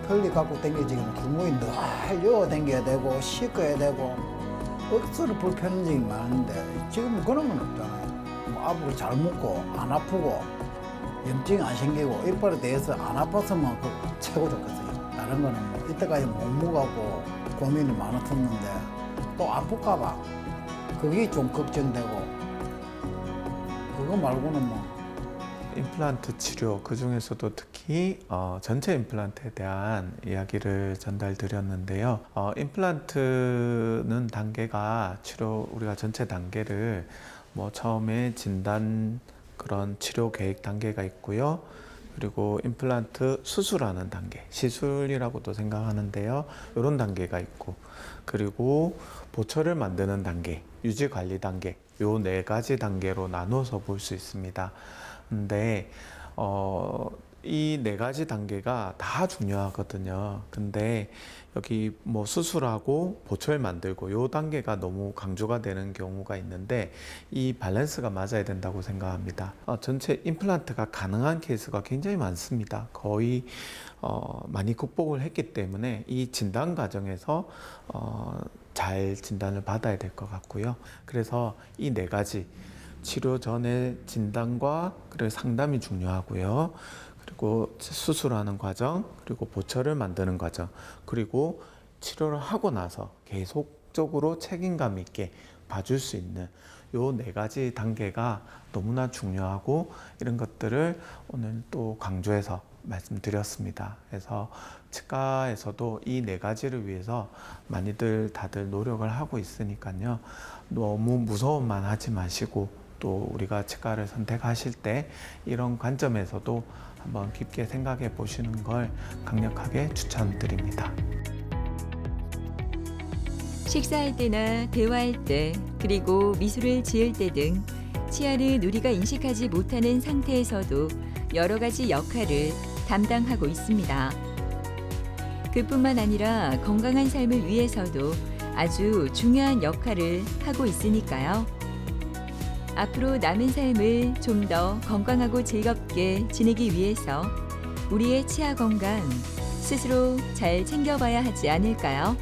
털리 갖고 댕겨지기는 구멍이 늘 여어 댕겨야 되고 씻어야 되고 억수로 불편한 점이 많은데 지금은 그런 건 없잖아요. 뭐 아프고 잘 먹고 안 아프고 염증이 안 생기고 이빨에 대해서 안 아팠으면 그 최고 좋겠어요. 다른 거는 뭐 이때까지 못 먹고 고민이 많았었는데 또 아플까 봐 그게 좀 걱정되고 그거 말고는 뭐 임플란트 치료 그 중에서도 특히 전체 임플란트에 대한 이야기를 전달드렸는데요. 임플란트는 단계가 치료 우리가 전체 단계를 뭐 처음에 진단 그런 치료 계획 단계가 있고요. 그리고 임플란트 수술하는 단계, 시술이라고도 생각하는데요. 이런 단계가 있고, 그리고 보철을 만드는 단계, 유지 관리 단계, 요 4가지 단계로 나눠서 볼 수 있습니다. 근데 이 4가지 단계가 다 중요하거든요. 근데 여기 뭐 수술하고 보철 만들고 요 단계가 너무 강조가 되는 경우가 있는데 이 밸런스가 맞아야 된다고 생각합니다. 전체 임플란트가 가능한 케이스가 굉장히 많습니다. 거의 많이 극복을 했기 때문에 이 진단 과정에서 잘 진단을 받아야 될 것 같고요. 그래서 이 4가지 치료 전에 진단과 그리고 상담이 중요하고요. 그리고 수술하는 과정, 그리고 보철을 만드는 과정, 그리고 치료를 하고 나서 계속적으로 책임감 있게 봐줄 수 있는 요 4가지 단계가 너무나 중요하고 이런 것들을 오늘 또 강조해서 말씀드렸습니다. 그래서 치과에서도 이 4가지를 위해서 많이들 다들 노력을 하고 있으니까요. 너무 무서움만 하지 마시고 또 우리가 치과를 선택하실 때 이런 관점에서도 한번 깊게 생각해 보시는 걸 강력하게 추천드립니다. 식사할 때나 대화할 때, 그리고 미소를 지을 때 등 치아를 우리가 인식하지 못하는 상태에서도 여러 가지 역할을 담당하고 있습니다. 그뿐만 아니라 건강한 삶을 위해서도 아주 중요한 역할을 하고 있으니까요. 앞으로 남은 삶을 좀 더 건강하고 즐겁게 지내기 위해서 우리의 치아 건강 스스로 잘 챙겨봐야 하지 않을까요?